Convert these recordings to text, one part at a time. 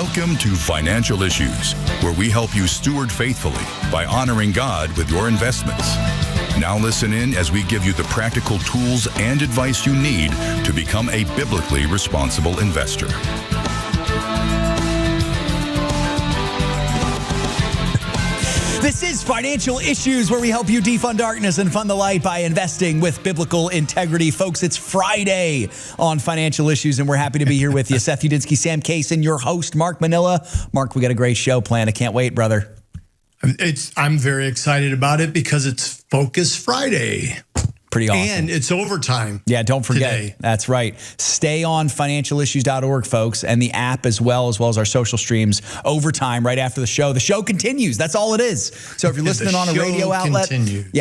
Welcome to Financial Issues, where we help you steward faithfully by honoring God with your investments. Now listen in as we give you the practical tools and advice you need to become a biblically responsible investor. This is Financial Issues, where we help you defund darkness and fund the light by investing with biblical integrity. Folks, it's Friday on Financial Issues, and we're happy to be here with you. Seth Udinsky, Sam Kaysen, your host, Mark Manila. Mark, we got a great show planned. I can't wait, brother. I'm very excited about it because it's Focus Friday. Pretty awesome. And it's overtime. Yeah, don't forget. Today. That's right. Stay on financialissues.org, folks, and the app as well as our social streams. Overtime right after the show. The show continues. That's all it is. So if you're listening on a radio outlet,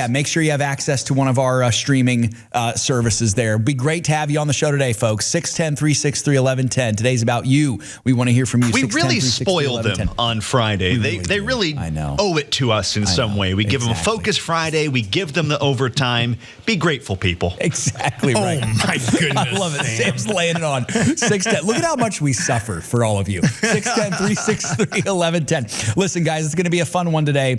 make sure you have access to one of our streaming services there. It'd be great to have you on the show today, folks. 610-363-1110. Today's about you. We want to hear from you. We really spoil them on Friday. They really owe it to us in some way. We give them a Focus Friday. We give them the overtime. Be grateful, people. Exactly right. Oh, my goodness. I love it. Sam's laying it on. 610. Look at how much we suffer for all of you. 610-363-1110. Listen, guys, it's going to be a fun one today.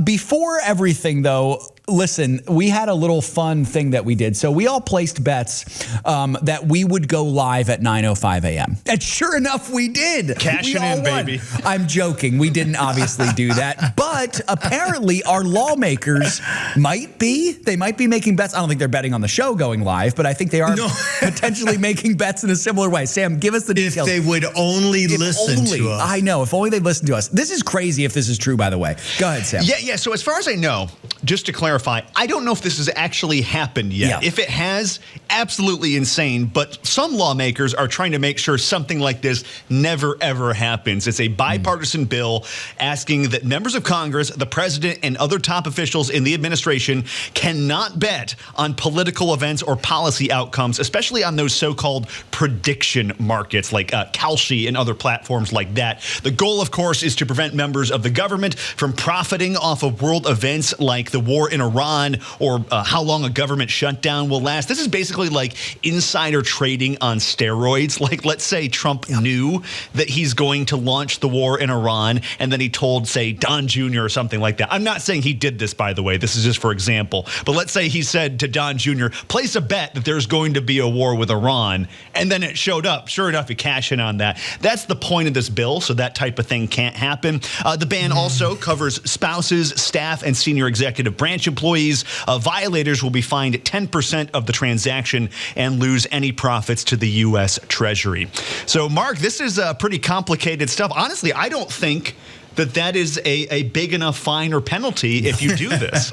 Before everything, though, listen, we had a little fun thing that we did. So we all placed bets that we would go live at 9:05 a.m. And sure enough, we did. Cashing in, baby. I'm joking. We didn't obviously do that. But apparently our lawmakers might be. They might be making bets. I don't think they're betting on the show going live, but I think they are potentially making bets in a similar way. Sam, give us the details. If they would only listen to us. I know. If only they'd listen to us. This is crazy if this is true, by the way. Go ahead, Sam. Yeah. So as far as I know, just to clarify, I don't know if this has actually happened yet. Yeah. If it has, absolutely insane. But some lawmakers are trying to make sure something like this never, ever happens. It's a bipartisan bill asking that members of Congress, the president, and other top officials in the administration cannot bet on political events or policy outcomes, especially on those so-called prediction markets like Kalshi and other platforms like that. The goal, of course, is to prevent members of the government from profiting off of world events like the war in Iran or how long a government shutdown will last. This is basically like insider trading on steroids. Like, let's say Trump knew that he's going to launch the war in Iran, and then he told, say, Don Jr. or something like that. I'm not saying he did this, by the way. This is just for example. But let's say he said to Don Jr., place a bet that there's going to be a war with Iran, and then it showed up. Sure enough, you cash in on that. That's the point of this bill, so that type of thing can't happen. The ban also covers spouses, staff, and senior executive branch employees. Violators will be fined 10% of the transaction and lose any profits to the U.S. Treasury. So, Mark, this is pretty complicated stuff. Honestly, I don't think that is a big enough fine or penalty if you do this.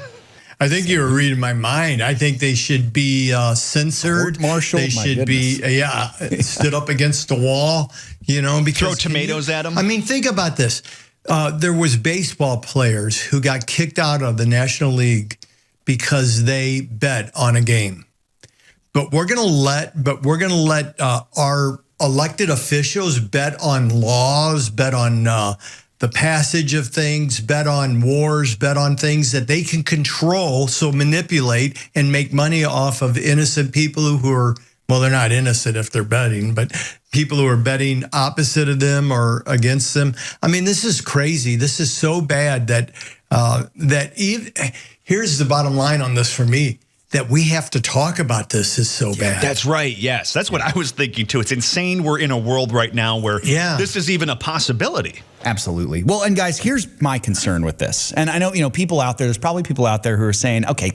I think you were reading my mind. I think they should be censored. Court-martialed. They should be, stood up against the wall, because throw tomatoes at them. I mean, think about this. There was baseball players who got kicked out of the National League because they bet on a game. But we're going to let our elected officials bet on laws, bet on the passage of things, bet on wars, bet on things that they can control, so manipulate and make money off of innocent people who are, well, they're not innocent if they're betting, but people who are betting opposite of them or against them. I mean, this is crazy. This is so bad that here's the bottom line on this for me. That we have to talk about this is so bad. That's right. Yes, that's what I was thinking too. It's insane. We're in a world right now where this is even a possibility. Absolutely. Well, and guys, here's my concern with this. And I know, people out there, there's probably people out there who are saying, okay,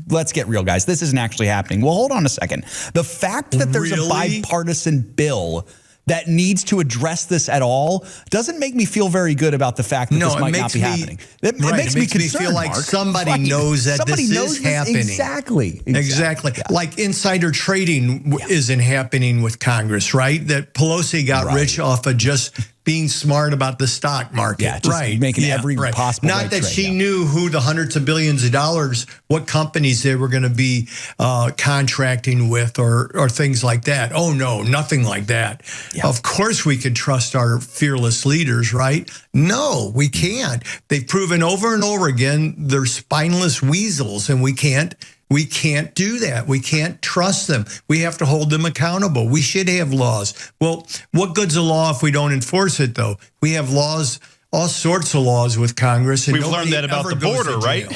let's get real, guys. This isn't actually happening. Well, hold on a second. The fact that there's a bipartisan bill that needs to address this at all doesn't make me feel very good about the fact that this might not be happening. It makes me concerned, feel like Mark. somebody knows that somebody this knows is happening. Exactly. Yeah. Like insider trading isn't happening with Congress, right? That Pelosi got rich off of just being smart about the stock market. Yeah, just making every possible Not that she knew who the hundreds of billions of dollars, what companies they were going to be contracting with or things like that. Oh, no, nothing like that. Yeah. Of course we could trust our fearless leaders, right? No, we can't. They've proven over and over again they're spineless weasels, and we can't We can't do that. We can't trust them. We have to hold them accountable. We should have laws. Well, what good's a law if we don't enforce it, though? We have laws, all sorts of laws with Congress. And we've learned that about the border, right?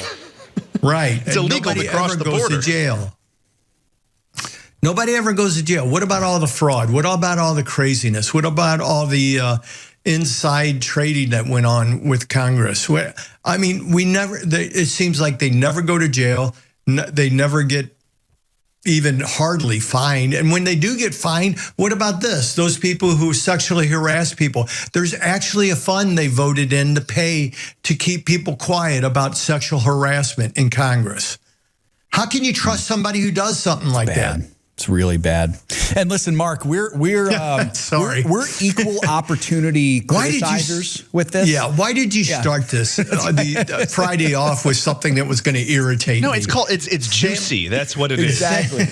Right. It's illegal to cross the border. To jail. Nobody ever goes to jail. What about all the fraud? What about all the craziness? What about all the inside trading that went on with Congress? I mean, it seems like they never go to jail. They never get even hardly fined. And when they do get fined, what about this? Those people who sexually harass people, there's actually a fund they voted in to pay to keep people quiet about sexual harassment in Congress. How can you trust somebody who does something like that? It's really bad. And listen, Mark, we're sorry. We're equal opportunity criticizers with this. Yeah. Why did you start this the Friday off with something that was going to irritate me? No, it's juicy. That's what it is. Exactly.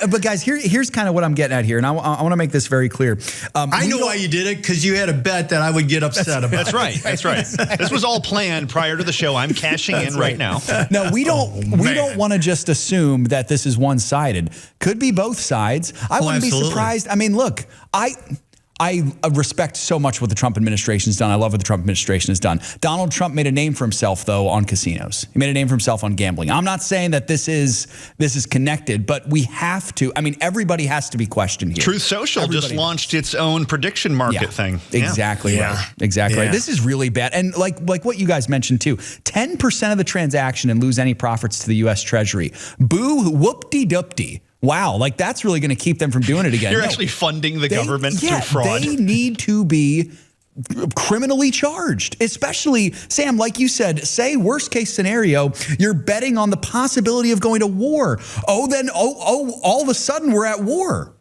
But guys, here's kind of what I'm getting at here, and I want to make this very clear. I know why you did it, because you had a bet that I would get upset about. That's right. That's right. This was all planned prior to the show. I'm cashing in right now. No, we don't want to just assume that this is one-sided. Could be both sides. I wouldn't be surprised. I mean, look, I respect so much what the Trump administration has done. I love what the Trump administration has done. Donald Trump made a name for himself, though, on casinos. He made a name for himself on gambling. I'm not saying that this is connected, but we have to. I mean, everybody has to be questioned here. Truth Social just launched its own prediction market thing. Exactly right. Exactly right. This is really bad. And like what you guys mentioned, too, 10% of the transaction and lose any profits to the U.S. Treasury. Boo, whoop-de-doop-de. Wow, like that's really going to keep them from doing it again. You're actually funding the government through fraud. They need to be criminally charged, especially, Sam, like you said, say worst case scenario, you're betting on the possibility of going to war. All of a sudden we're at war.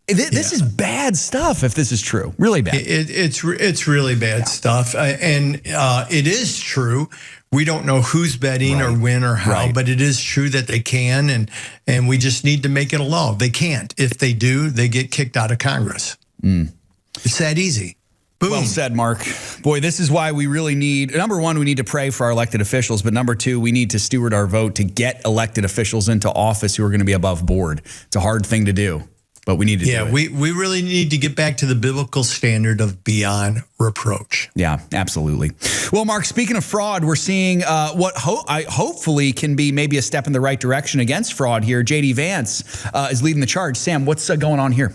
This is bad stuff if this is true. Really bad. It's really bad stuff. And it is true. We don't know who's betting or when or how, but it is true that they can, and we just need to make it a law. They can't. If they do, they get kicked out of Congress. It's that easy. Boom. Well said, Mark. Boy, this is why we really need, number one, we need to pray for our elected officials, but number two, we need to steward our vote to get elected officials into office who are going to be above board. It's a hard thing to do. But we need to do it. We really need to get back to the biblical standard of beyond reproach. Yeah, absolutely. Well, Mark, speaking of fraud, we're seeing what hopefully can be maybe a step in the right direction against fraud here. JD Vance is leading the charge. Sam, what's going on here?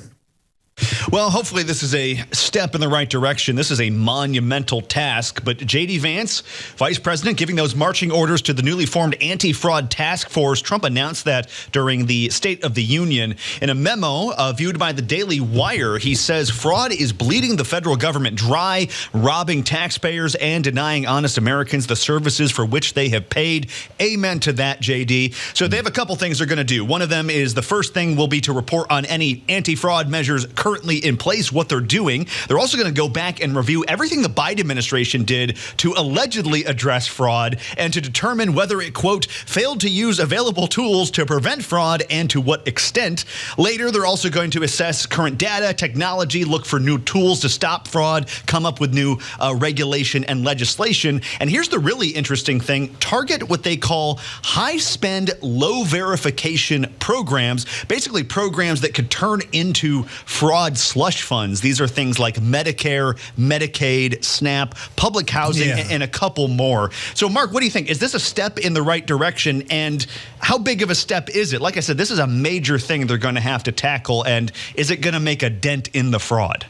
Well, hopefully this is a step in the right direction. This is a monumental task. But JD Vance, vice president, giving those marching orders to the newly formed anti-fraud task force. Trump announced that during the State of the Union. In a memo viewed by the Daily Wire, he says fraud is bleeding the federal government dry, robbing taxpayers and denying honest Americans the services for which they have paid. Amen to that, JD. So they have a couple things they're going to do. One of them is the first thing will be to report on any anti-fraud measures currently in place, what they're doing. They're also going to go back and review everything the Biden administration did to allegedly address fraud and to determine whether it, quote, failed to use available tools to prevent fraud and to what extent. Later, they're also going to assess current data, technology, look for new tools to stop fraud, come up with new regulation and legislation. And here's the really interesting thing, target what they call high spend, low verification programs, basically programs that could turn into fraud slush funds. These are things like Medicare, Medicaid, SNAP, public housing, and a couple more. So, Mark, what do you think? Is this a step in the right direction? And how big of a step is it? Like I said, this is a major thing they're going to have to tackle. And is it going to make a dent in the fraud?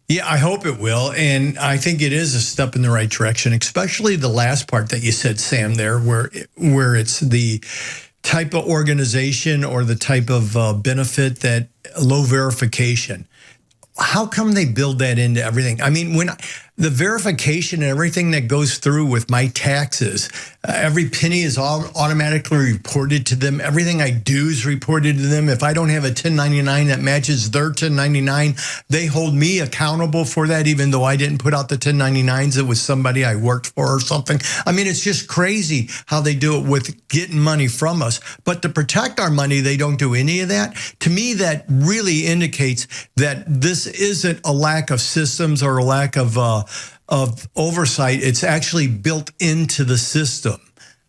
Yeah, I hope it will. And I think it is a step in the right direction, especially the last part that you said, Sam, there, where it's the type of organization or the type of benefit that low verification. How come they build that into everything? I mean, when the verification and everything that goes through with my taxes, every penny is all automatically reported to them. Everything I do is reported to them. If I don't have a 1099 that matches their 1099, they hold me accountable for that, even though I didn't put out the 1099s. It was somebody I worked for or something. I mean, it's just crazy how they do it with getting money from us. But to protect our money, they don't do any of that. To me, that really indicates that this isn't a lack of systems or a lack of oversight. It's actually built into the system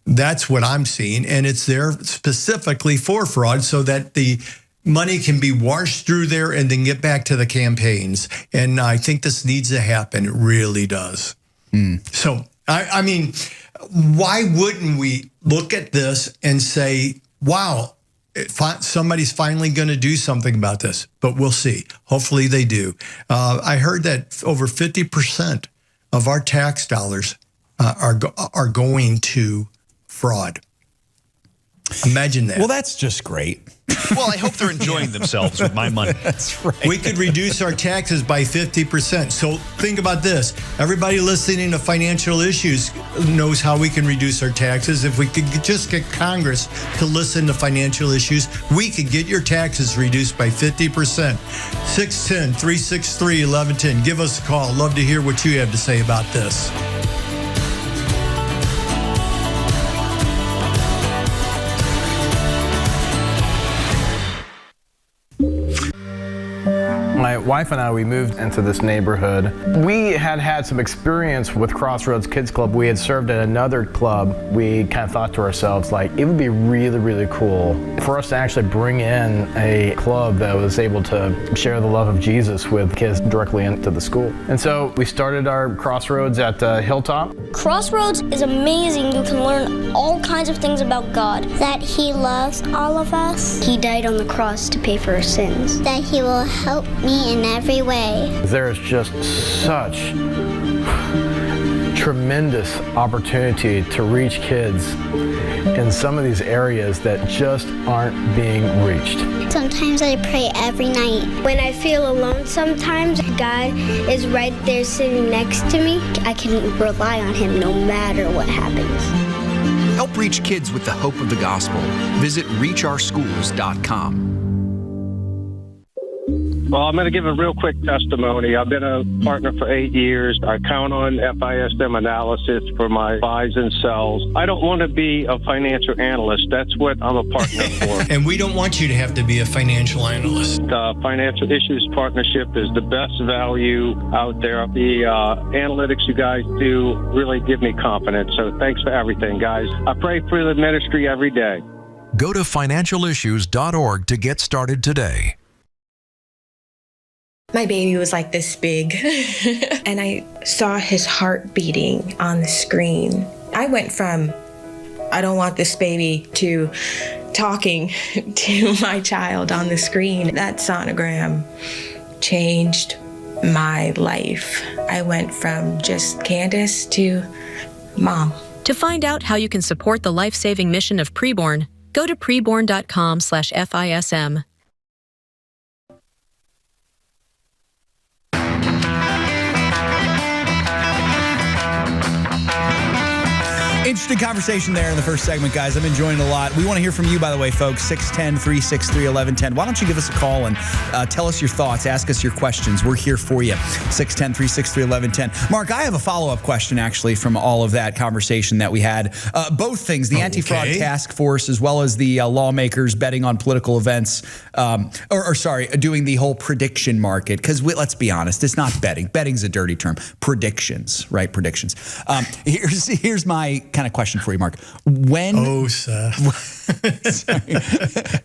That's what I'm seeing. And it's there specifically for fraud so that the money can be washed through there and then get back to the campaigns. And I think this needs to happen. It really does. So, I mean, why wouldn't we look at this and say, wow, somebody's finally going to do something about this? But we'll see. Hopefully they do. I heard that over 50% of our tax dollars are going to fraud. Imagine that. Well, that's just great. Well, I hope they're enjoying themselves with my money. That's right. We could reduce our taxes by 50%. So think about this. Everybody listening to Financial Issues knows how we can reduce our taxes. If we could just get Congress to listen to Financial Issues, we could get your taxes reduced by 50%. 610-363-1110. Give us a call. Love to hear what you have to say about this. My wife and I, we moved into this neighborhood. We had some experience with Crossroads Kids Club. We had served at another club. We kind of thought to ourselves, like, it would be really, really cool for us to actually bring in a club that was able to share the love of Jesus with kids directly into the school. And so we started our Crossroads at Hilltop. Crossroads is amazing. You can learn all kinds of things about God. That He loves all of us. He died on the cross to pay for our sins. That He will help me in every way. There is just such tremendous opportunity to reach kids in some of these areas that just aren't being reached. Sometimes I pray every night. When I feel alone sometimes, God is right there sitting next to me. I can rely on Him no matter what happens. Help reach kids with the hope of the gospel. Visit reachourschools.com. Well, I'm going to give a real quick testimony. I've been a partner for 8 years. I count on FISM analysis for my buys and sells. I don't want to be a financial analyst. That's what I'm a partner for. And we don't want you to have to be a financial analyst. The Financial Issues Partnership is the best value out there. The analytics you guys do really give me confidence. So thanks for everything, guys. I pray for the ministry every day. Go to financialissues.org to get started today. My baby was like this big, and I saw his heart beating on the screen. I went from, I don't want this baby, to talking to my child on the screen. That sonogram changed my life. I went from just Candace to Mom. To find out how you can support the life-saving mission of Preborn, go to preborn.com/FISM. Interesting conversation there in the first segment, guys. I'm enjoying it a lot. We want to hear from you, by the way, folks. 610-363-1110. Why don't you give us a call and tell us your thoughts, ask us your questions. We're here for you. 610-363-1110. Mark, I have a follow-up question, actually, from all of that conversation that we had. Both things, the anti-fraud task force as well as the lawmakers betting on political events, doing the whole prediction market. Because let's be honest, it's not betting. Betting's a dirty term. Predictions, right? Predictions. Here's my kind of question for you, Mark. Seth.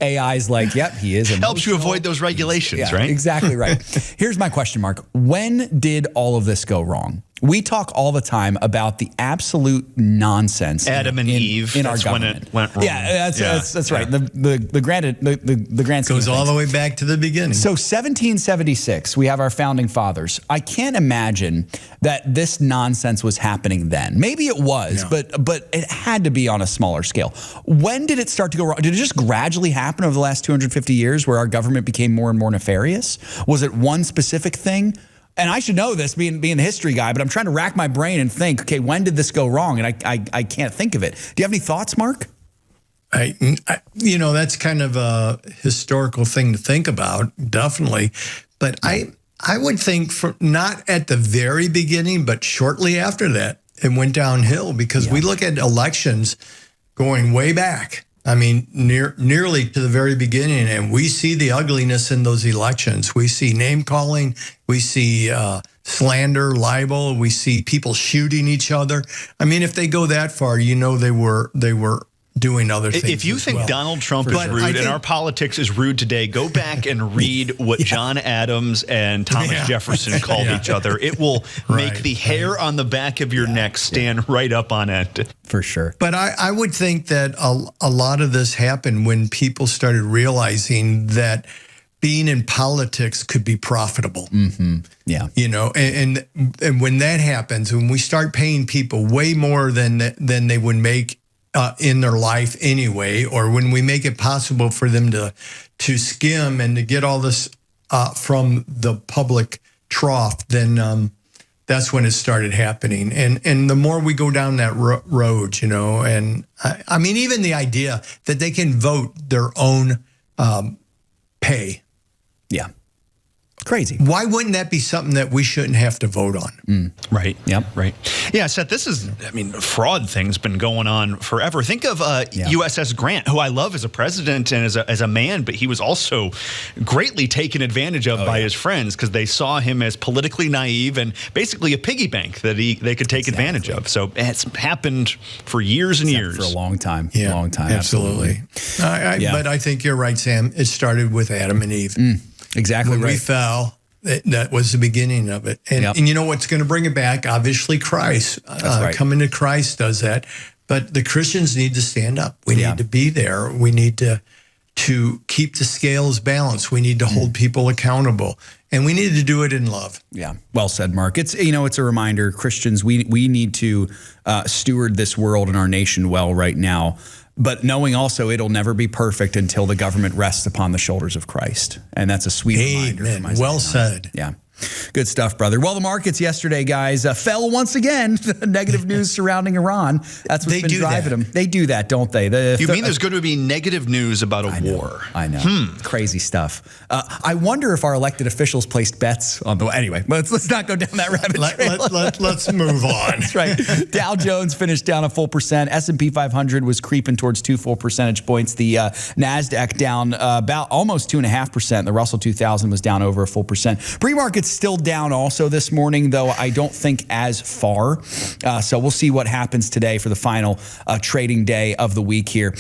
AI's like, yep, he is. Helps you avoid those regulations, right? Exactly right. Here's my question, Mark. When did all of this go wrong? We talk all the time about the absolute nonsense Adam and Eve in our government. When it went wrong. Yeah, that's right. The grand scheme goes all the way back to the beginning. So 1776, we have our founding fathers. I can't imagine that this nonsense was happening then. Maybe it was, but it had to be on a smaller scale. When did it start to go wrong? Did it just gradually happen over the last 250 years where our government became more and more nefarious? Was it one specific thing? And I should know this, being the history guy, but I'm trying to rack my brain and think, okay, when did this go wrong? And I can't think of it. Do you have any thoughts, Mark? That's kind of a historical thing to think about, definitely. But I would think not at the very beginning, but shortly after that, it went downhill because we look at elections going way back. I mean, nearly to the very beginning. And we see the ugliness in those elections. We see name calling. We see slander, libel. We see people shooting each other. I mean, if they go that far, you know, they were doing other things. If you think Donald Trump is rude and our politics is rude today, go back and read what John Adams and Thomas Jefferson called each other. It will make the hair on the back of your neck stand right up on end. For sure. But I would think that a lot of this happened when people started realizing that being in politics could be profitable. Mm-hmm. Yeah. You know, and when that happens, when we start paying people way more than they would make in their life anyway, or when we make it possible for them to skim and to get all this from the public trough, then that's when it started happening. And the more we go down that road, you know, and I mean, even the idea that they can vote their own pay. Yeah. Crazy. Why wouldn't that be something that we shouldn't have to vote on? Right. Yep. Right. Yeah, Seth, this is, I mean, fraud thing's been going on forever. Think of USS Grant, who I love as a president and as a man, but he was also greatly taken advantage of by his friends because they saw him as politically naive and basically a piggy bank that they could take advantage of. So it's happened for years and years. For a long time. Yeah, long time. Absolutely. But I think you're right, Sam. It started with Adam and Eve. Exactly when right. we fell, that was the beginning of it. And you know what's going to bring it back? Obviously, Christ. Coming to Christ does that. But the Christians need to stand up. We need to be there. We need to keep the scales balanced. We need to hold people accountable. And we need to do it in love. Yeah. Well said, Mark. It's, you know, it's a reminder, Christians, we need to steward this world and our nation well right now. But knowing also it'll never be perfect until the government rests upon the shoulders of Christ. And that's a sweet reminder. Amen. Well said. Yeah. Good stuff, brother. Well, the markets yesterday, guys, fell once again. Negative news surrounding Iran. That's what's been driving them. They do that, don't they? You mean there's going to be negative news about a war? I know. Crazy stuff. I wonder if our elected officials placed bets on the... Anyway, let's not go down that rabbit trail. Let's move on. That's right. Dow Jones finished down a full percent. S&P 500 was creeping towards 2 full percentage points. The NASDAQ down about almost 2.5%. The Russell 2000 was down over a full percent. Pre-market's still down also this morning, though I don't think as far. So we'll see what happens today for the final trading day of the week here.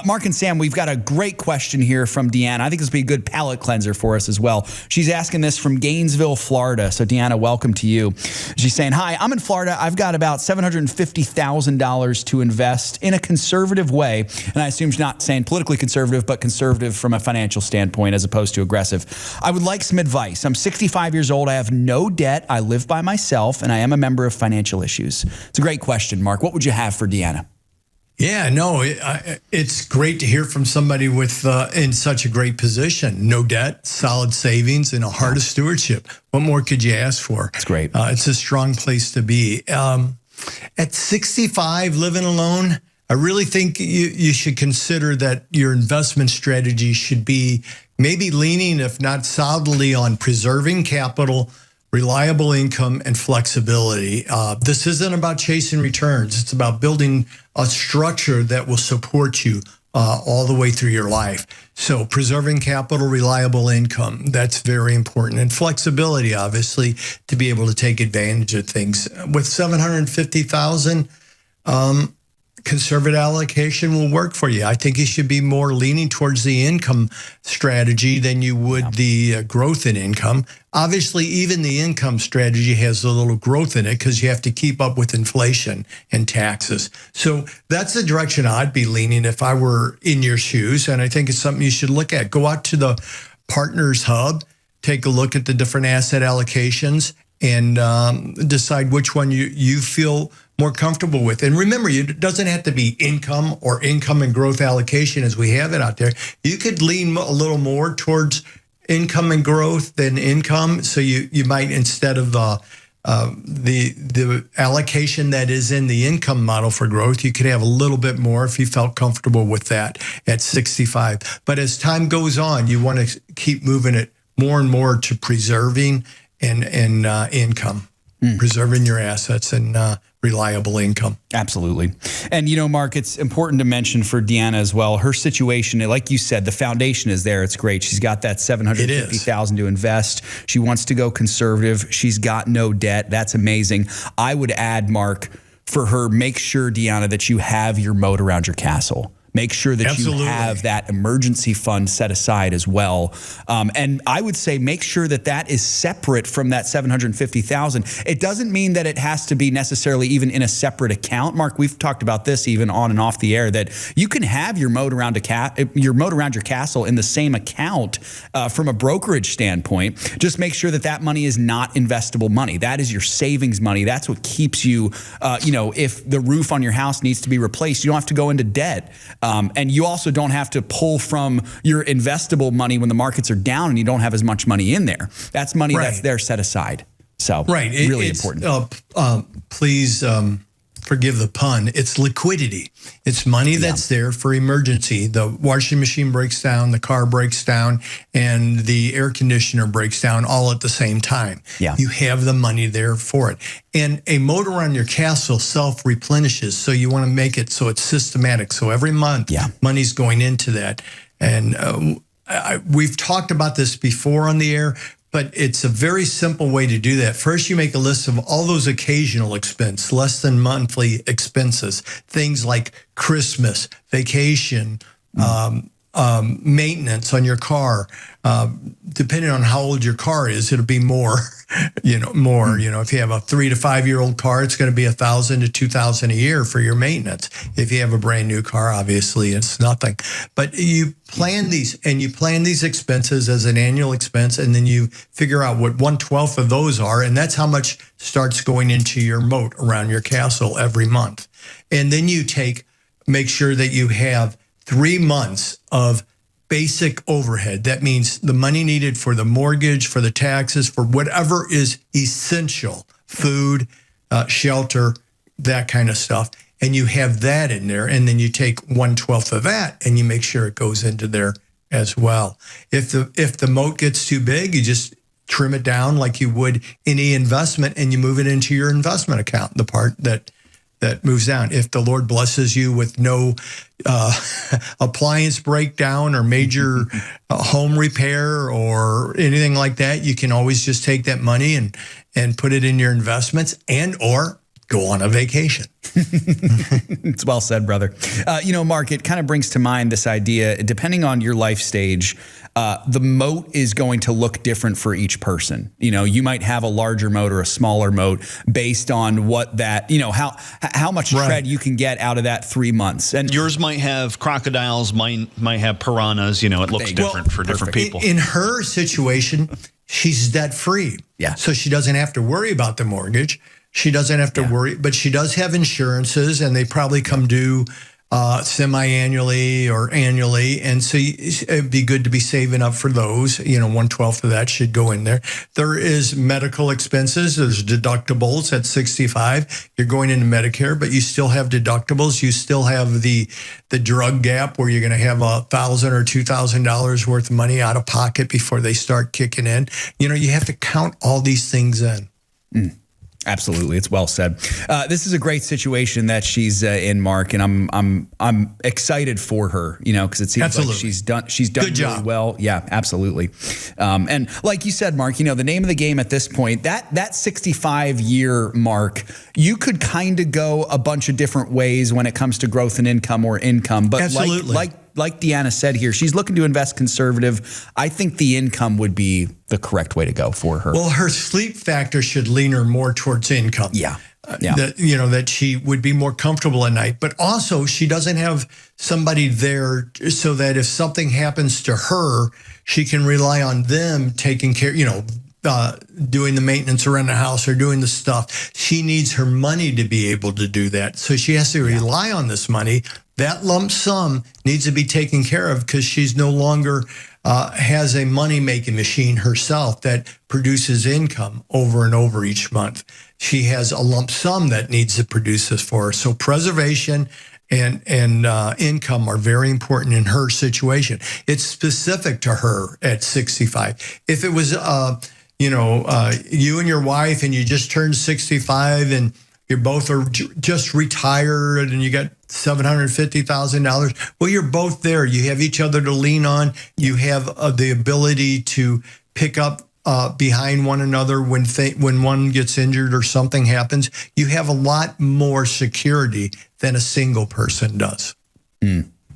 Mark and Sam, we've got a great question here from Deanna. I think this will be a good palate cleanser for us as well. She's asking this from Gainesville, Florida. So Deanna, welcome to you. She's saying, hi, I'm in Florida. I've got about $750,000 to invest in a conservative way. And I assume she's not saying politically conservative, but conservative from a financial standpoint as opposed to aggressive. I would like some advice. I'm 65 years old. I have no debt. I live by myself, and I am a member of Financial Issues. It's a great question, Mark. What would you have for Deanna? Yeah, no, it's great to hear from somebody with in such a great position. No debt, solid savings, and a heart of stewardship. What more could you ask for? That's great. It's a strong place to be. At 65, living alone, I really think you should consider that your investment strategy should be maybe leaning, if not solidly, on preserving capital, reliable income, and flexibility. This isn't about chasing returns. It's about building a structure that will support you all the way through your life. So preserving capital, reliable income, that's very important. And flexibility, obviously, to be able to take advantage of things. With $750,000, conservative allocation will work for you. I think you should be more leaning towards the income strategy than you would the growth in income. Obviously, even the income strategy has a little growth in it because you have to keep up with inflation and taxes. So that's the direction I'd be leaning if I were in your shoes. And I think it's something you should look at. Go out to the Partners Hub, take a look at the different asset allocations, and decide which one you feel more comfortable with. And remember, it doesn't have to be income or income and growth allocation as we have it out there. You could lean a little more towards income and growth than income. So you might, instead of the allocation that is in the income model for growth, you could have a little bit more if you felt comfortable with that at 65. But as time goes on, you want to keep moving it more and more to preserving and income. preserving your assets and reliable income. Absolutely. And, you know, Mark, it's important to mention for Deanna as well, her situation, like you said, the foundation is there. It's great. She's got that $750,000 to invest. She wants to go conservative. She's got no debt. That's amazing. I would add, Mark, for her, make sure, Deanna, that you have your moat around your castle. Make sure that you have that emergency fund set aside as well. And I would say make sure that that is separate from that $750,000. It doesn't mean that it has to be necessarily even in a separate account. Mark, we've talked about this even on and off the air, that you can have your moat around your castle in the same account from a brokerage standpoint. Just make sure that that money is not investable money. That is your savings money. That's what keeps you, if the roof on your house needs to be replaced, you don't have to go into debt. And you also don't have to pull from your investable money when the markets are down and you don't have as much money in there. That's money that's there set aside. So really important. Please forgive the pun. It's liquidity. It's money that's there for emergency. The washing machine breaks down, the car breaks down, and the air conditioner breaks down all at the same time. Yeah. You have the money there for it. And a moat around your castle self-replenishes, so you want to make it so it's systematic. So every month, money's going into that. And we've talked about this before on the air, but it's a very simple way to do that. First, you make a list of all those occasional expenses, less than monthly expenses, things like Christmas, vacation, maintenance on your car. Depending on how old your car is, it'll be more. If you have a 3 to 5 year old car, it's going to be $1,000 to $2,000 a year for your maintenance. If you have a brand new car, obviously it's nothing. But you plan these expenses as an annual expense, and then you figure out what 1/12 of those are, and that's how much starts going into your moat around your castle every month. And then you make sure that you have 3 months of basic overhead. That means the money needed for the mortgage, for the taxes, for whatever is essential, food, shelter, that kind of stuff. And you have that in there. And then you take 1/12 of that and you make sure it goes into there as well. If the moat gets too big, you just trim it down like you would any investment and you move it into your investment account, the part that moves down. If the Lord blesses you with no appliance breakdown or major home repair or anything like that, you can always just take that money and put it in your investments and or go on a vacation. It's well said, brother. Mark, it kind of brings to mind this idea, depending on your life stage, the moat is going to look different for each person. You might have a larger moat or a smaller moat based on what that, how much tread you can get out of that 3 months. And yours might have crocodiles, mine might have piranhas. It looks different for different people. In her situation, she's debt free. Yeah. So she doesn't have to worry about the mortgage. She doesn't have to worry, but she does have insurances, and they probably come due semi-annually or annually. And so it'd be good to be saving up for those. 1/12 of that should go in there. There is medical expenses. There's deductibles at 65. You're going into Medicare, but you still have deductibles. You still have the drug gap where you're going to have $1,000 or $2,000 worth of money out of pocket before they start kicking in. You have to count all these things in. Absolutely, it's well said. This is a great situation that she's in, Mark, and I'm excited for her. Because it seems like she's done Good job. Really well. Yeah, absolutely. And like you said, Mark, the name of the game at this point, that 65-year mark, you could kind of go a bunch of different ways when it comes to growth and income or income. But like Deanna said here, she's looking to invest conservative. I think the income would be the correct way to go for her. Well, her sleep factor should lean her more towards income. Yeah. That she would be more comfortable at night. But also, she doesn't have somebody there so that if something happens to her, she can rely on them taking care, doing the maintenance around the house or doing the stuff. She needs her money to be able to do that. So she has to rely on this money. That lump sum needs to be taken care of because she's no longer has a money-making machine herself that produces income over and over each month. She has a lump sum that needs to produce this for her. So preservation and income are very important in her situation. It's specific to her at 65. If it was you and your wife, and you just turned 65, and you both are just retired, and you got $750,000. Well, you're both there. You have each other to lean on. You have the ability to pick up behind one another when one gets injured or something happens. You have a lot more security than a single person does.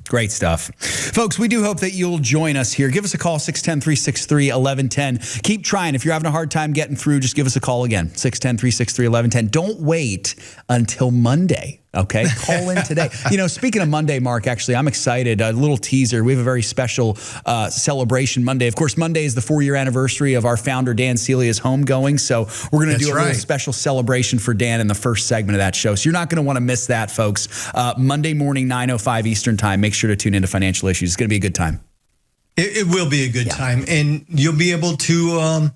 Great stuff. Folks, we do hope that you'll join us here. Give us a call, 610-363-1110. Keep trying. If you're having a hard time getting through, just give us a call again, 610-363-1110. Don't wait until Monday. Okay, call in today. Speaking of Monday, Mark, actually, I'm excited. A little teaser. We have a very special celebration Monday. Of course, Monday is the 4-year anniversary of our founder, Dan Celia's homegoing. So we're going to do a little special celebration for Dan in the first segment of that show. So you're not going to want to miss that, folks. Monday morning, 9:05 Eastern time. Make sure to tune into Financial Issues. It's going to be a good time. It will be a good time. And you'll be able to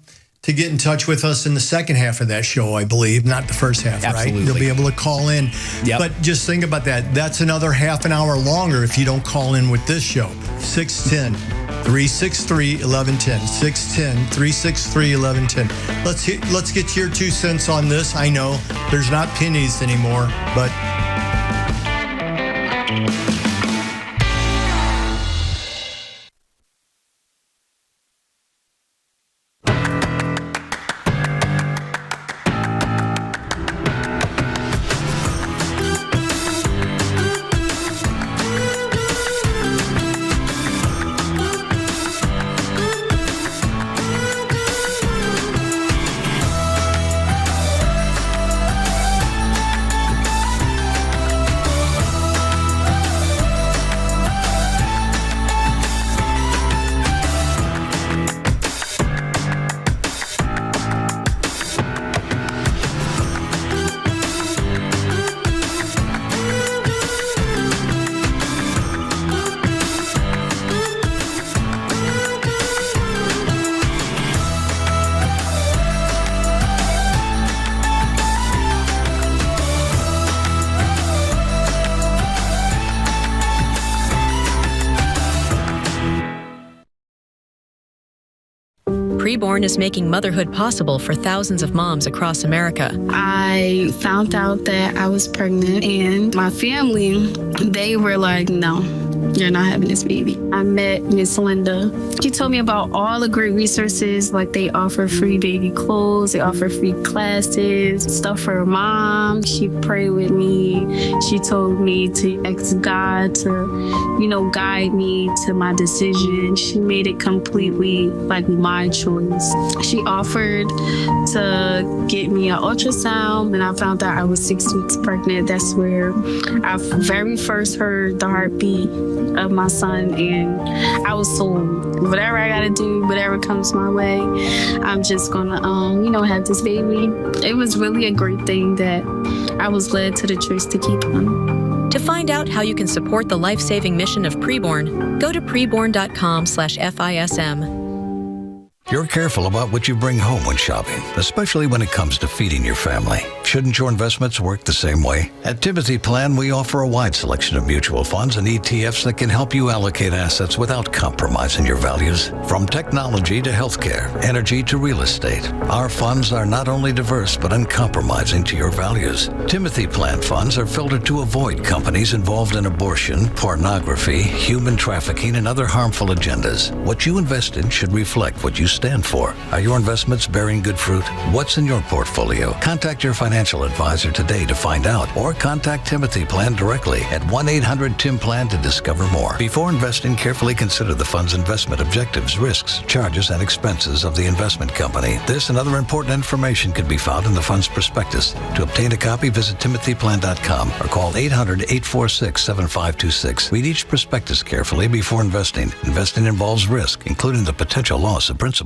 get in touch with us in the second half of that show, I believe, not the first half, Absolutely. right? You'll be able to call in. Yep. But just think about that. That's another half an hour longer if you don't call in with this show. 610-363-1110. 610-363-1110. Let's get your 2 cents on this. I know there's not pennies anymore, but... Preborn is making motherhood possible for thousands of moms across America. I found out that I was pregnant, and my family, they were like, no, you're not having this baby. I met Miss Linda. She told me about all the great resources, like they offer free baby clothes, they offer free classes, stuff for her mom. She prayed with me. She told me to ask God to, guide me to my decision. She made it completely like my choice. She offered to get me an ultrasound, and I found out I was 6 weeks pregnant. That's where I very first heard the heartbeat of my son, and I was sold. Whatever I gotta do, whatever comes my way, I'm just gonna, have this baby. It was really a great thing that I was led to the choice to keep him. To find out how you can support the life-saving mission of Preborn, go to preborn.com/FISM. You're careful about what you bring home when shopping, especially when it comes to feeding your family. Shouldn't your investments work the same way? At Timothy Plan, we offer a wide selection of mutual funds and ETFs that can help you allocate assets without compromising your values. From technology to healthcare, energy to real estate, our funds are not only diverse but uncompromising to your values. Timothy Plan funds are filtered to avoid companies involved in abortion, pornography, human trafficking, and other harmful agendas. What you invest in should reflect what you stand for. Are your investments bearing good fruit? What's in your portfolio? Contact your financial advisor today to find out, or contact Timothy Plan directly at 1-800-TIM-PLAN to discover more. Before investing, carefully consider the fund's investment objectives, risks, charges, and expenses of the investment company. This and other important information can be found in the fund's prospectus. To obtain a copy, visit timothyplan.com or call 800-846-7526. Read each prospectus carefully before investing. Investing involves risk, including the potential loss of principal.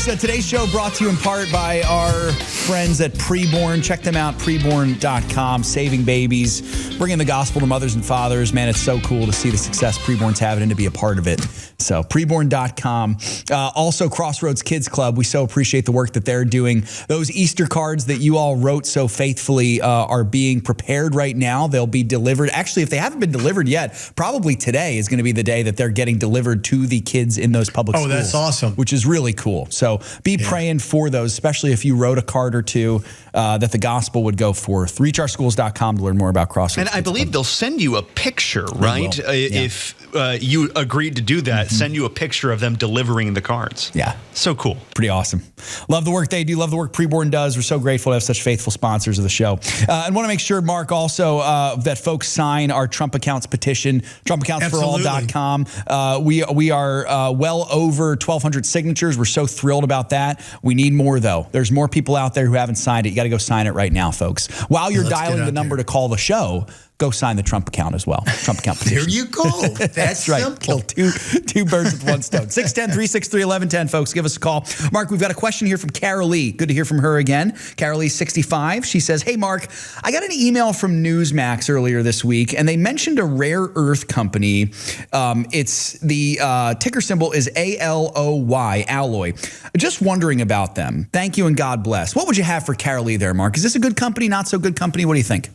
folks, today's show brought to you in part by our friends at Preborn. Check them out, preborn.com, saving babies, bringing the gospel to mothers and fathers. Man, it's so cool to see the success Preborn's having and to be a part of it. So preborn.com. Also, Crossroads Kids Club. We so appreciate the work that they're doing. Those Easter cards that you all wrote so faithfully are being prepared right now. They'll be delivered. Actually, if they haven't been delivered yet, probably today is going to be the day that they're getting delivered to the kids in those public schools. Oh, that's awesome. Which is really cool. So be praying for those, especially if you wrote a card or two that the gospel would go forth. ReachOurSchools.com to learn more about Crossroads. And I believe they'll send you a picture, right? If you agreed to do that, send you a picture of them delivering the cards. Yeah. So cool. Pretty awesome. Love the work they do. Love the work Preborn does. We're so grateful to have such faithful sponsors of the show. And want to make sure, Mark, also that folks sign our Trump accounts petition, TrumpAccountsForAll.com. We are well over 1,200 signatures. We're so thrilled about that. We need more, though. There's more people out there who haven't signed it. You got to go sign it right now, folks. While you're dialing the number to call the show, go sign the Trump account as well. Trump account petition. There you go. That's right. simple. Kill two birds with one stone. 610-363-1110, folks. Give us a call. Mark, we've got a question here from Carol Lee. Good to hear from her again. Carol Lee, 65. She says, hey, Mark, I got an email from Newsmax earlier this week, and they mentioned a rare earth company. It's the ticker symbol is ALOY, Alloy. Just wondering about them. Thank you and God bless. What would you have for Carol Lee there, Mark? Is this a good company, not so good company? What do you think?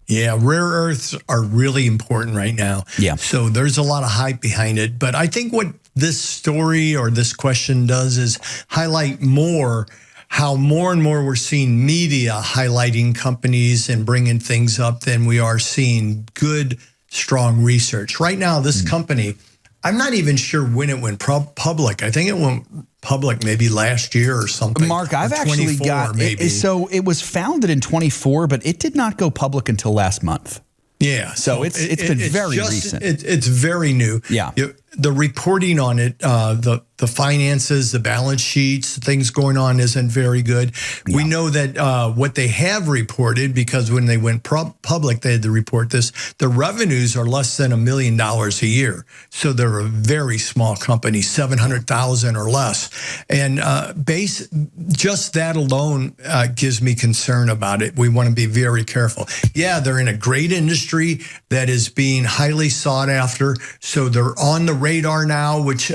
Yeah, rare earths are really important right now. Yeah. So there's a lot of hype behind it. But I think what this story or this question does is highlight how more and more we're seeing media highlighting companies and bringing things up than we are seeing good, strong research. Right now, this company, I'm not even sure when it went public. I think it went public maybe last year or something. Mark, I've actually got it. So it was founded in 24, but it did not go public until last month. Yeah. So it's been very recent. It's very new. Yeah. The reporting on it, the finances, the balance sheets, things going on isn't very good. Yeah. We know that what they have reported, because when they went public, they had to report this, the revenues are less than $1 million a year. So they're a very small company, 700,000 or less. And just that alone gives me concern about it. We want to be very careful. Yeah, they're in a great industry that is being highly sought after. So they're on the radar now, which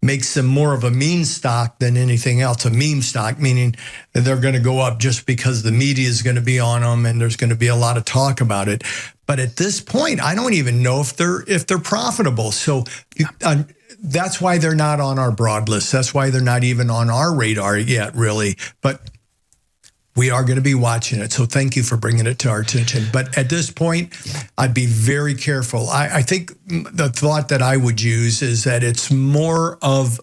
makes them more of a meme stock than anything else. A meme stock, meaning they're going to go up just because the media is going to be on them and there's going to be a lot of talk about it. But at this point, I don't even know if they're profitable. So that's why they're not on our broad list. That's why they're not even on our radar yet, really. But we are going to be watching it. So thank you for bringing it to our attention. But at this point, I'd be very careful. I think the thought that I would use is that it's more of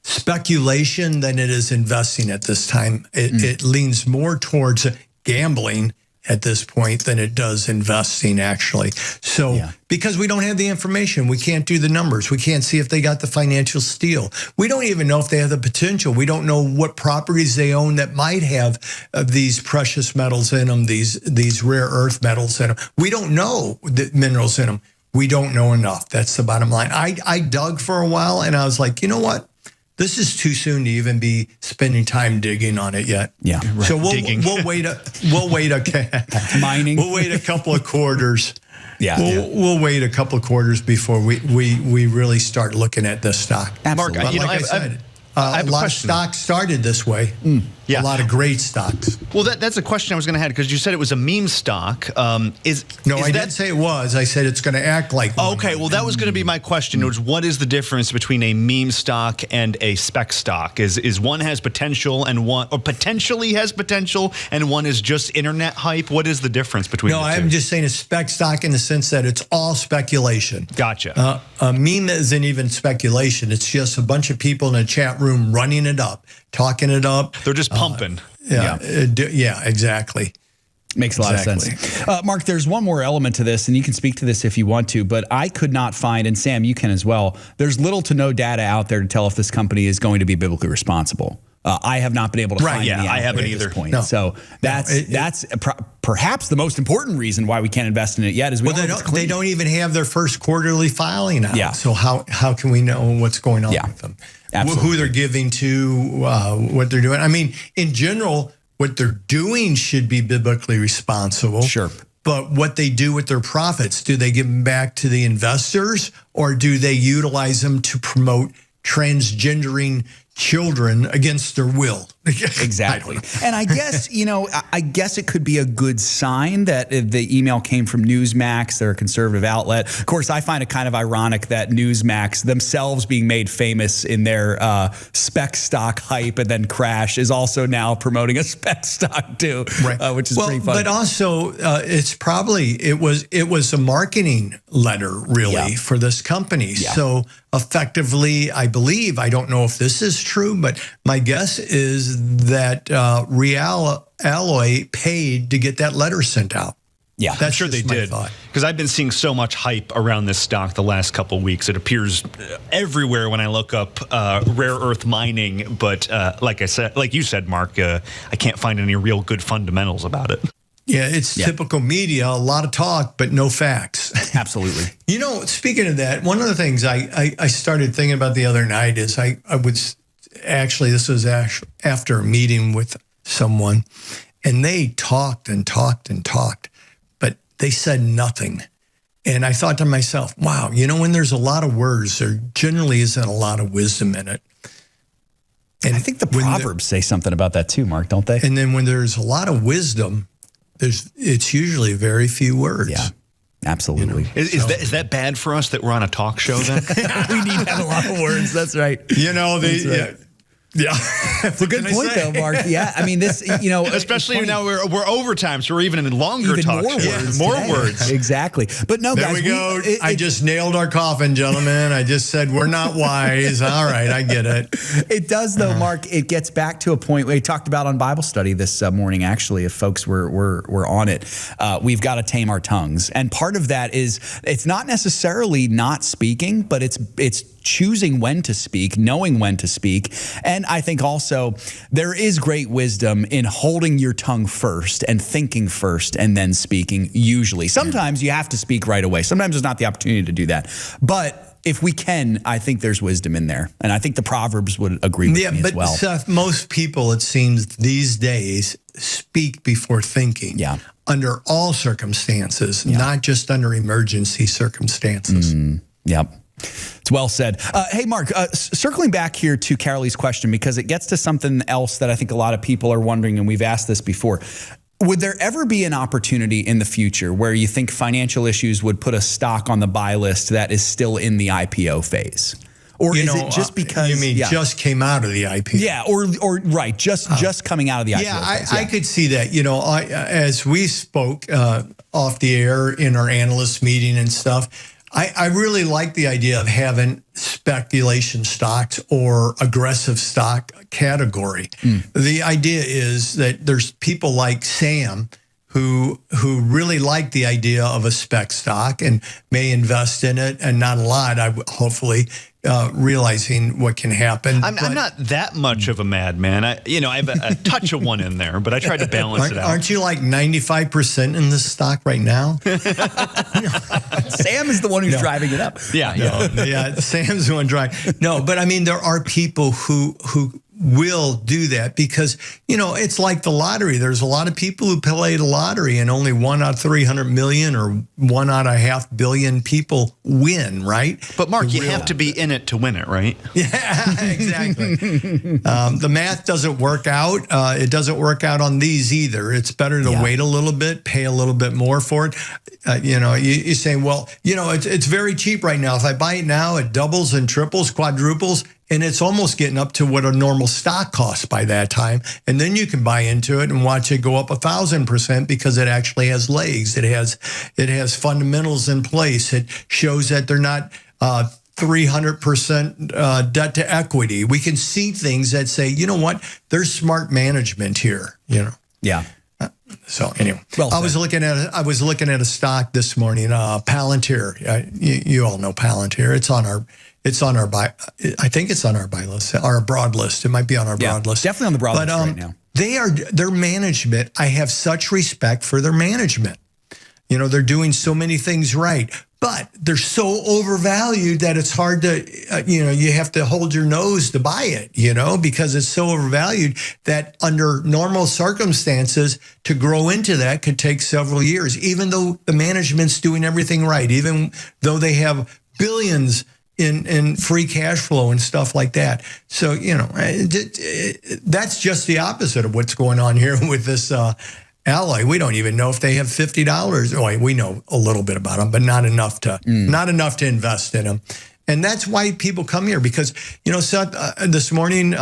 speculation than it is investing at this time. It leans more towards gambling at this point than it does investing, actually. So because we don't have the information, we can't do the numbers. We can't see if they got the financial steel. We don't even know if they have the potential. We don't know what properties they own that might have these precious metals in them, these rare earth metals in them. We don't know the minerals in them. We don't know enough. That's the bottom line. I dug for a while and I was like, you know what? This is too soon to even be spending time digging on it yet. Yeah. Right. So we'll wait mining. We'll wait a couple of quarters. We'll wait a couple of quarters before we really start looking at this stock. Absolutely. Mark, like I said, a lot of stocks started this way. A lot of great stocks. Well, that's a question I was going to have, because you said it was a meme stock. I didn't say it was. I said it's going to act like one. Okay, well, that was going to be my question. Was what is the difference between a meme stock and a spec stock? Is one has potential and one, or potentially has potential, and one is just internet hype? What is the difference between the two? I'm just saying a spec stock in the sense that it's all speculation. Gotcha. A meme isn't even speculation. It's just a bunch of people in a chat room running it up, talking it up. They're just pumping. Yeah, exactly. Makes a lot of sense. Mark, there's one more element to this, and you can speak to this if you want to, but I could not find, and Sam, you can as well, there's little to no data out there to tell if this company is going to be biblically responsible. I have not been able to find any I haven't at either. this point. No. So that's perhaps the most important reason why we can't invest in it yet is they don't even have their first quarterly filing out. Yeah. So how can we know what's going on with them? Absolutely. Who they're giving to, what they're doing. I mean, in general, what they're doing should be biblically responsible. Sure. But what they do with their profits, do they give them back to the investors, or do they utilize them to promote transgendering children against their will? Exactly. And I guess, I guess it could be a good sign that the email came from Newsmax. They're a conservative outlet. Of course, I find it kind of ironic that Newsmax, themselves being made famous in their spec stock hype and then crash, is also now promoting a spec stock too, which is pretty funny. But also, it was a marketing letter really for this company. Yeah. So effectively, I believe, I don't know if this is true, but my guess is that Real Alloy paid to get that letter sent out. Yeah, I'm sure they did. Because I've been seeing so much hype around this stock the last couple of weeks. It appears everywhere when I look up rare earth mining. But like you said, Mark, I can't find any real good fundamentals about it. Yeah, it's typical media, a lot of talk, but no facts. Absolutely. Speaking of that, one of the things I started thinking about the other night is I would actually, this was after a meeting with someone, and they talked and talked and talked, but they said nothing. And I thought to myself, wow, when there's a lot of words, there generally isn't a lot of wisdom in it. And I think the Proverbs say something about that too, Mark, don't they? And then when there's a lot of wisdom, it's usually very few words. Yeah. Absolutely. Is that bad for us that we're on a talk show then? We need to have a lot of words. That's right. Yeah. It's a good point, though, Mark. Yeah. I mean, this, especially now we're overtime, so we're even in longer talk shows. More words. Exactly. But no, there guys. There we go. I just nailed our coffin, gentlemen. I just said we're not wise. All right. I get it. It does, though, Mark. It gets back to a point we talked about on Bible study this morning, actually, if folks were on it. We've got to tame our tongues. And part of that is it's not necessarily not speaking, but it's choosing when to speak, knowing when to speak. And I think also there is great wisdom in holding your tongue first and thinking first and then speaking, usually. Sometimes you have to speak right away. Sometimes there's not the opportunity to do that. But if we can, I think there's wisdom in there. And I think the Proverbs would agree with me as well. Seth, most people, it seems these days, speak before thinking. Yeah. Under all circumstances, not just under emergency circumstances. Yep. It's well said. Hey, Mark, circling back here to Carolee's question, because it gets to something else that I think a lot of people are wondering, and we've asked this before. Would there ever be an opportunity in the future where you think financial issues would put a stock on the buy list that is still in the IPO phase? Or is it just because... You mean just came out of the IPO? Yeah, or right, just coming out of the IPO phase. I could see that. As we spoke off the air in our analyst meeting and stuff, I really like the idea of having speculation stocks or aggressive stock category. The idea is that there's people like Sam who really like the idea of a spec stock and may invest in it, and not a lot, hopefully, realizing what can happen. I'm not that much of a madman. I have a touch of one in there, but I tried to balance it out. Aren't you like 95% in this stock right now? Sam is the one who's driving it up. Yeah, Sam's the one driving. No, but I mean, there are people who will do that because, it's like the lottery. There's a lot of people who play the lottery and only 1 out of 300 million or 1 out of 500 million people win, right? But Mark, you have to be in it to win it, right? Yeah, exactly. The math doesn't work out. It doesn't work out on these either. It's better to wait a little bit, pay a little bit more for it. You say, well, it's very cheap right now. If I buy it now, it doubles and triples, quadruples. And it's almost getting up to what a normal stock costs by that time. And then you can buy into it and watch it go up 1,000% because it actually has legs. It has fundamentals in place. It shows that they're not 300% debt to equity. We can see things that say, you know what, there's smart management here. Yeah. So anyway, I was looking at a stock this morning, Palantir. You all know Palantir. It's on our I think it's on our buy list, our broad list. It might be on our broad list. Definitely on the broad list right now. Their management, I have such respect for their management. You know, they're doing so many things right, but they're so overvalued that it's hard to, you have to hold your nose to buy it, because it's so overvalued that under normal circumstances to grow into that could take several years, even though the management's doing everything right, even though they have billions in free cash flow and stuff like that. So, that's just the opposite of what's going on here with this Alloy. We don't even know if they have $50. Oh, we know a little bit about them, but not enough to invest in them. And that's why people come here, because, Seth, this morning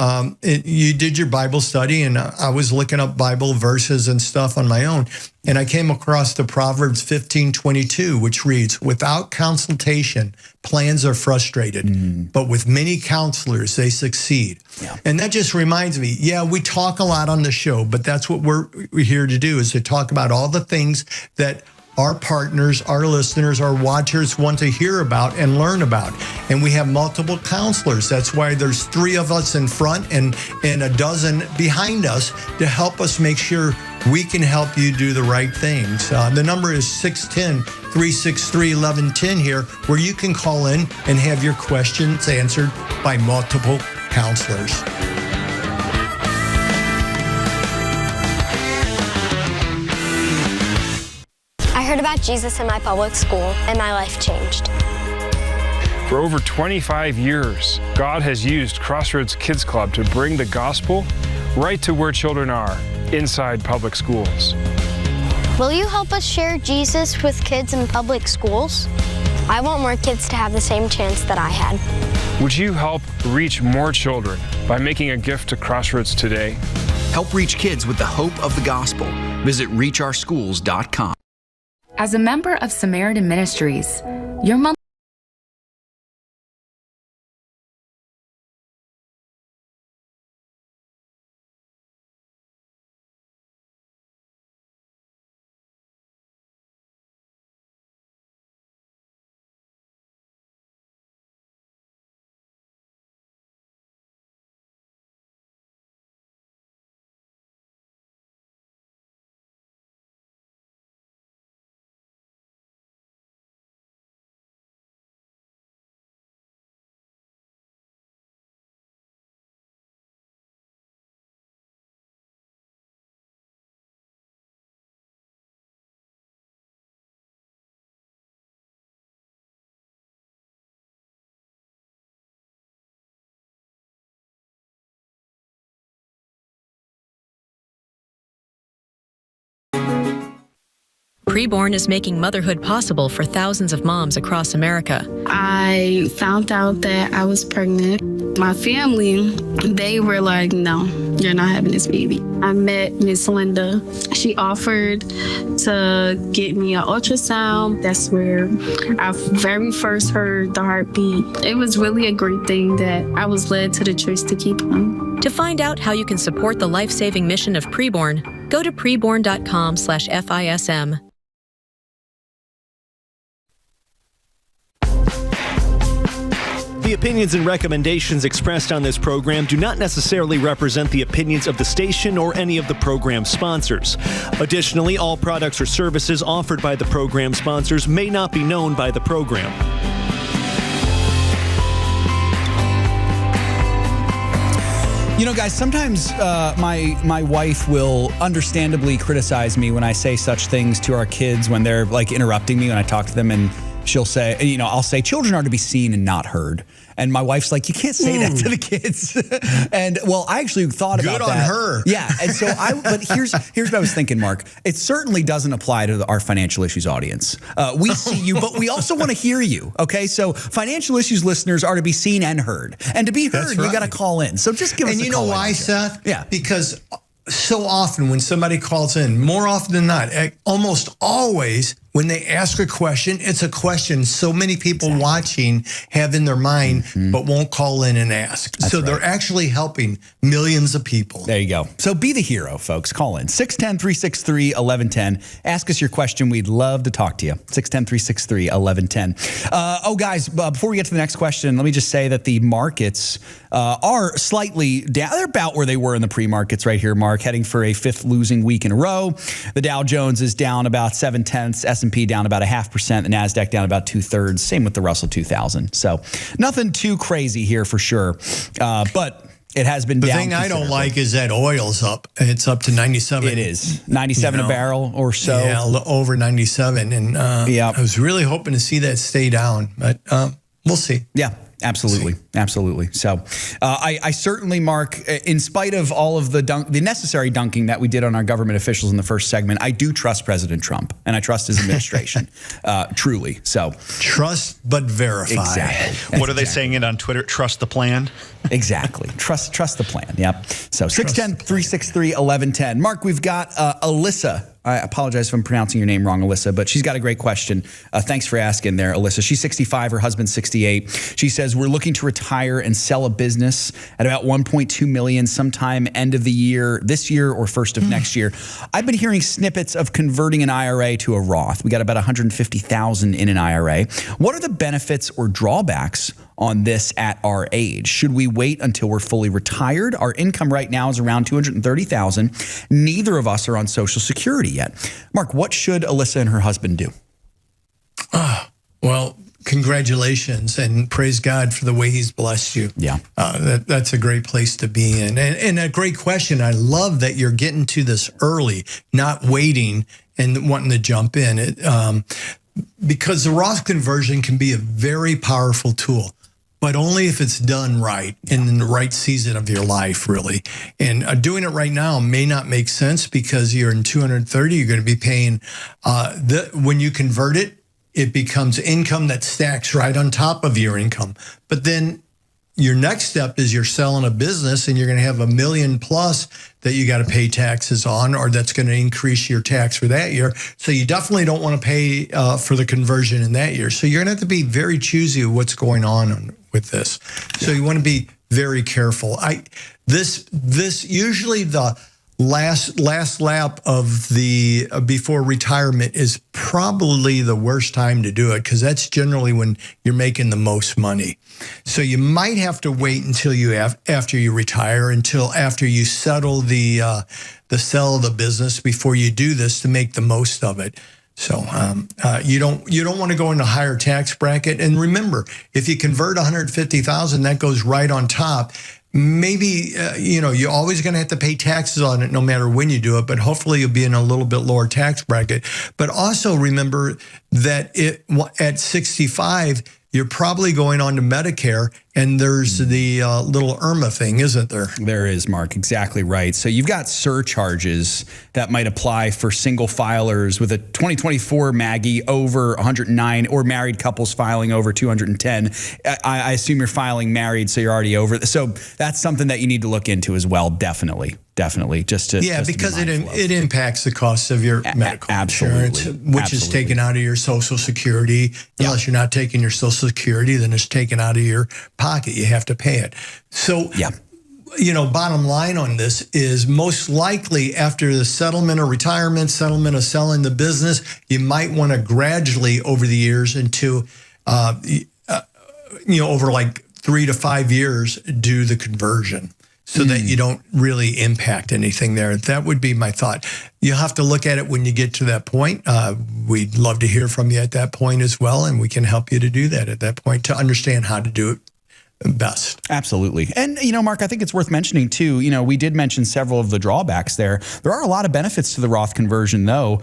you did your Bible study, and I was looking up Bible verses and stuff on my own, and I came across the Proverbs 15:22, which reads, "Without consultation, plans are frustrated, but with many counselors, they succeed." Yeah. And that just reminds me, we talk a lot on the show, but that's what we're here to do, is to talk about all the things that our partners, our listeners, our watchers want to hear about and learn about. And we have multiple counselors. That's why there's 3 of us in front and a dozen behind us to help us make sure we can help you do the right things. The number is 610-363-1110 here, where you can call in and have your questions answered by multiple counselors. I heard about Jesus in my public school, and my life changed. For over 25 years, God has used Crossroads Kids Club to bring the gospel right to where children are, inside public schools. Will you help us share Jesus with kids in public schools? I want more kids to have the same chance that I had. Would you help reach more children by making a gift to Crossroads today? Help reach kids with the hope of the gospel. Visit reachourschools.com. As a member of Samaritan Ministries, your monthly Preborn is making motherhood possible for thousands of moms across America. I found out that I was pregnant. My family, they were like, no, you're not having this baby. I met Miss Linda. She offered to get me an ultrasound. That's where I very first heard the heartbeat. It was really a great thing that I was led to the choice to keep him. To find out how you can support the life-saving mission of Preborn, go to preborn.com/FISM. The opinions and recommendations expressed on this program do not necessarily represent the opinions of the station or any of the program sponsors. Additionally, all products or services offered by the program sponsors may not be known by the program. Guys, sometimes my wife will understandably criticize me when I say such things to our kids when they're like interrupting me when I talk to them, and she'll say, I'll say children are to be seen and not heard. And my wife's like, you can't say that to the kids. And well, I actually thought about that. Good on her. Yeah. And so but here's what I was thinking, Mark. It certainly doesn't apply to our financial issues audience. We see you, but we also want to hear you. Okay. So financial issues listeners are to be seen and heard. And to be heard, you got to call in. So just give us a call. And you know why, Seth? Yeah. Because so often when somebody calls in, more often than not, almost always when they ask a question, it's a question so many people watching have in their mind, but won't call in and ask. So they're actually helping millions of people. There you go. So be the hero, folks. Call in 610-363-1110. Ask us your question. We'd love to talk to you. 610-363-1110. Guys, before we get to the next question, let me just say that the markets are slightly down. They're about where they were in the pre-markets right here, Mark, heading for a 5th losing week in a row. The Dow Jones is down about 0.7, S&P down about 0.5%, the NASDAQ down about 2/3. Same with the Russell 2000. So nothing too crazy here for sure, but it has been down. The thing I don't like is that oil's up. It's up to 97. It is 97 a barrel or so. Yeah, over 97. And I was really hoping to see that stay down, but we'll see. Yeah. Absolutely. Absolutely. So I certainly, Mark, in spite of all of the necessary dunking that we did on our government officials in the first segment, I do trust President Trump and I trust his administration, truly. So trust but verify. Exactly. What are they saying it on Twitter? Trust the plan? Exactly. Trust the plan. Yep. So 610-363-1110. Mark, we've got Alyssa. I apologize if I'm pronouncing your name wrong, Alyssa, but she's got a great question. Thanks for asking there, Alyssa. She's 65, her husband's 68. She says, we're looking to retire and sell a business at about $1.2 million sometime end of the year, this year or first of next year. I've been hearing snippets of converting an IRA to a Roth. We got about $150,000 in an IRA. What are the benefits or drawbacks on this at our age? Should we wait until we're fully retired? Our income right now is around $230,000. Neither of us are on Social Security yet. Mark, what should Alyssa and her husband do? Well, congratulations and praise God for the way he's blessed you. Yeah. That's a great place to be in. And a great question. I love that you're getting to this early, not waiting and wanting to jump in. Because the Roth conversion can be a very powerful tool, but only if it's done right in the right season of your life, really. And doing it right now may not make sense because you're in 230, you're going to be paying, when you convert it, it becomes income that stacks right on top of your income. But then your next step is you're selling a business and you're going to have $1 million plus that you got to pay taxes on, or that's going to increase your tax for that year. So you definitely don't want to pay for the conversion in that year. So you're going to have to be very choosy of what's going on with this. So you want to be very careful. This usually the last lap of the before retirement is probably the worst time to do it because that's generally when you're making the most money. So you might have to wait until after you retire, until after you settle the sell of the business before you do this to make the most of it. So you don't want to go in a higher tax bracket. And remember, if you convert $150,000, that goes right on top. Maybe, you're always going to have to pay taxes on it no matter when you do it, but hopefully you'll be in a little bit lower tax bracket. But also remember that at 65, you're probably going on to Medicare, and there's the little IRMA thing, isn't there? There is, Mark. Exactly right. So you've got surcharges that might apply for single filers with a 2024 Maggie over 109 or married couples filing over 210. I assume you're filing married, so you're already over. So that's something that you need to look into as well. Definitely. Because it impacts the cost of your medical insurance, which is taken out of your Social Security. Unless you're not taking your Social Security, then it's taken out of your pocket. You have to pay it. So, bottom line on this is most likely after the settlement of retirement, settlement of selling the business, you might want to gradually over the years over like 3 to 5 years, do the conversion. So that you don't really impact anything there. That would be my thought. You'll have to look at it when you get to that point. We'd love to hear from you at that point as well, and we can help you to do that at that point to understand how to do it best. Absolutely. And, Mark, I think it's worth mentioning, too, we did mention several of the drawbacks there. There are a lot of benefits to the Roth conversion, though.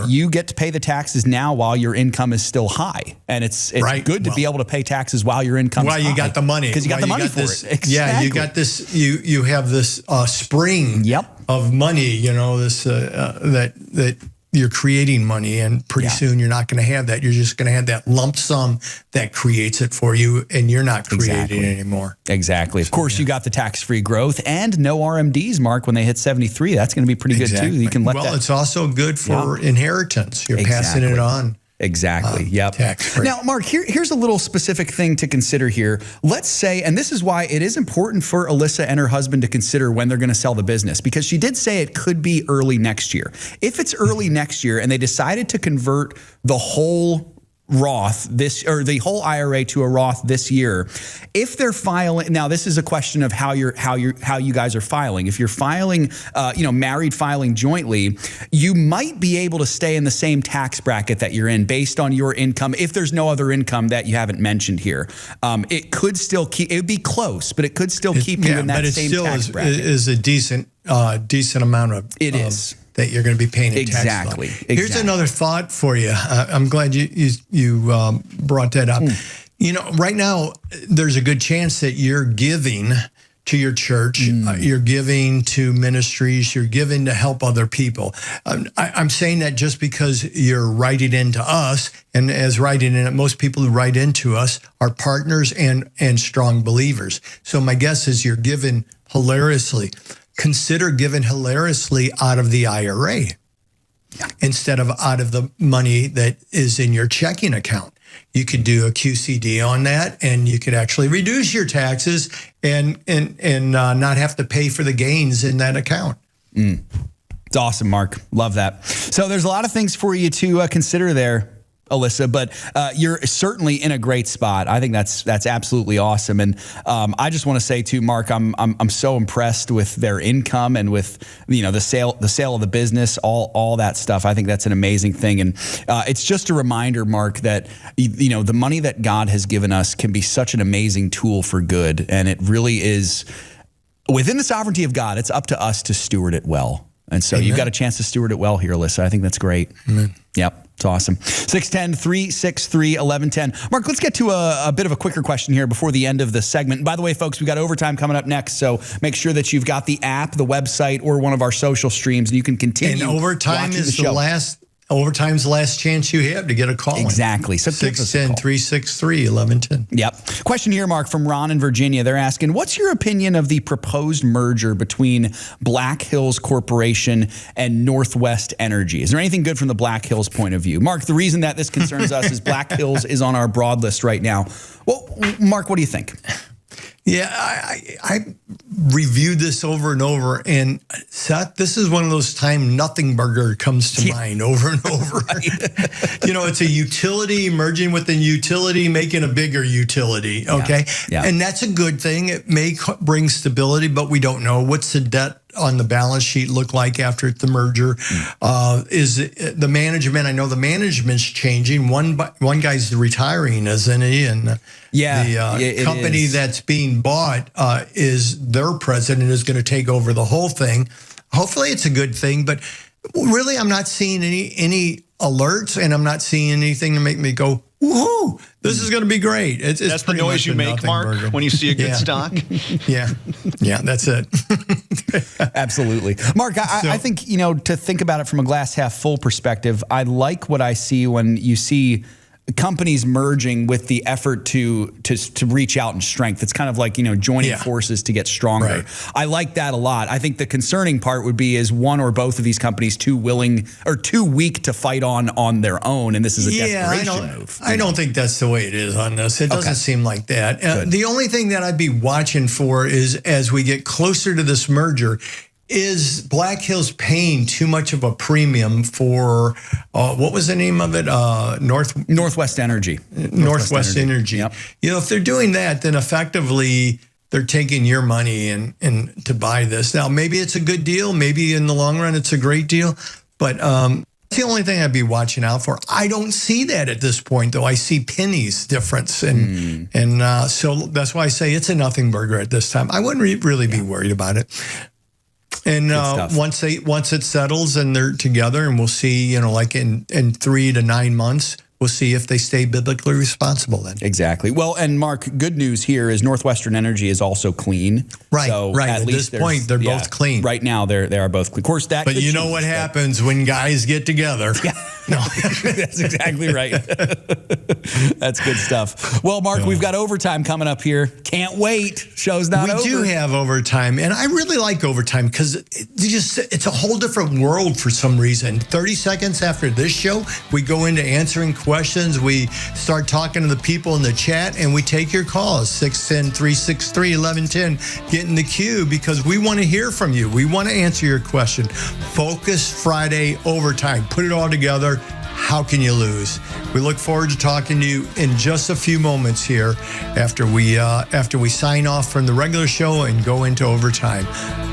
You get to pay the taxes now while your income is still high. And it's good to be able to pay taxes while your income is high. While you got the money. Because you got the money for it. Exactly. Yeah, you got this, you have this spring of money, that you're creating money, and pretty soon you're not going to have that. You're just going to have that lump sum that creates it for you, and you're not creating it anymore. Exactly. Of course, you got the tax-free growth and no RMDs, Mark, when they hit 73. That's going to be pretty good too. You can let that. It's also good for inheritance. You're passing it on. Exactly. Yep. Now, Mark, here's a little specific thing to consider here. Let's say, and this is why it is important for Alyssa and her husband to consider when they're going to sell the business, because she did say it could be early next year. If it's early next year and they decided to convert the whole Roth the whole IRA to a Roth this year, if they're filing, now this is a question of how you guys are filing. If you're filing, married filing jointly, you might be able to stay in the same tax bracket that you're in based on your income. If there's no other income that you haven't mentioned here, it could still keep. It would be close, but it could still keep you in that same tax bracket. But it still is a decent amount of. It is. That you're going to be paying a tax on. Here's another thought for you. I'm glad you brought that up. Right now, there's a good chance that you're giving to your church, you're giving to ministries, you're giving to help other people. I'm saying that just because you're writing into us, and as writing in it, most people who write into us are partners and strong believers. So my guess is you're giving hilariously. Consider giving hilariously out of the IRA instead of out of the money that is in your checking account. You could do a QCD on that, and you could actually reduce your taxes and not have to pay for the gains in that account. It's awesome, Mark. Love that. So there's a lot of things for you to consider there, Alyssa, but you're certainly in a great spot. I think that's absolutely awesome. And I just want to say too, Mark, I'm so impressed with their income and with the sale of the business, all that stuff. I think that's an amazing thing. And it's just a reminder, Mark, that the money that God has given us can be such an amazing tool for good. And it really is within the sovereignty of God. It's up to us to steward it well. And so You've got a chance to steward it well here, Alyssa. I think that's great. Amen. Yep. It's awesome. 610-363-1110. Mark, let's get to a bit of a quicker question here before the end of the segment. And by the way, folks, we've got overtime coming up next, so make sure that you've got the app, the website, or one of our social streams, and you can continue. And overtime is overtime's the last chance you have to get a call. Exactly. So 610-363-1110. Yep. Question here, Mark, from Ron in Virginia. They're asking, what's your opinion of the proposed merger between Black Hills Corporation and Northwest Energy? Is there anything good from the Black Hills point of view? Mark, the reason that this concerns us is Black Hills is on our broad list right now. Well, Mark, what do you think? Yeah, I reviewed this over and over, and Seth, this is one of those time nothing burger comes to mind over and over. It's a utility merging with a utility, making a bigger utility, okay? Yeah. And that's a good thing. It may bring stability, but we don't know. What's the debt on the balance sheet look like after the merger? Is the management? I know the management's changing. One guy's retiring, isn't he? And the company that's being bought is their president is going to take over the whole thing. Hopefully, it's a good thing. But really, I'm not seeing any alerts, and I'm not seeing anything to make me go, woohoo, this is going to be great. It's that's the noise you make, Mark, when you see a good stock? Yeah, that's it. Absolutely. Mark, I think, to think about it from a glass half full perspective, I like what I see when you see companies merging with the effort to reach out in strength. It's kind of like, joining forces to get stronger. Right. I like that a lot. I think the concerning part would be is one or both of these companies too weak to fight on their own, and this is a desperation move. I don't think that's the way it is on this. It doesn't seem like that. The only thing that I'd be watching for is, as we get closer to this merger, is Black Hills paying too much of a premium for, what was the name of it? Northwest Energy. Northwest Energy. Yep. If they're doing that, then effectively they're taking your money and to buy this. Now, maybe it's a good deal. Maybe in the long run it's a great deal. But that's the only thing I'd be watching out for. I don't see that at this point, though. I see pennies difference. And so that's why I say it's a nothing burger at this time. I wouldn't really be worried about it. And once it settles and they're together, and we'll see, like in 3 to 9 months, we'll see if they stay biblically responsible then. Exactly. Well, and Mark, good news here is Northwestern Energy is also clean. Right, so right. At this point, they're both clean. Right now, they are both clean. Of course, that. But you know what happens when guys get together. Yeah. No, that's exactly right. That's good stuff. Well, Mark, we've got overtime coming up here. Can't wait. Show's not over. We do have overtime, and I really like overtime because it's a whole different world for some reason. 30 seconds after this show, we go into answering questions. We start talking to the people in the chat, and we take your calls, 610-363-1110. Get in the queue because we want to hear from you. We want to answer your question. Focus Friday overtime. Put it all together. How can you lose? We look forward to talking to you in just a few moments here after we sign off from the regular show and go into overtime.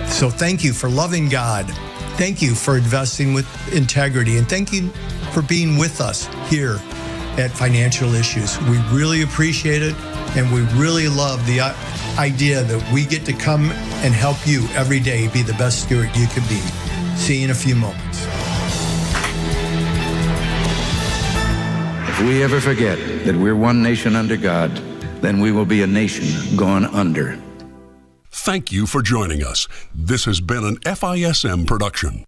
So thank you for loving God. Thank you for investing with integrity. And thank you for being with us here at Financial Issues. We really appreciate it. And we really love the idea that we get to come and help you every day be the best steward you can be. See you in a few moments. If we ever forget that we're one nation under God, then we will be a nation gone under. Thank you for joining us. This has been an FISM production.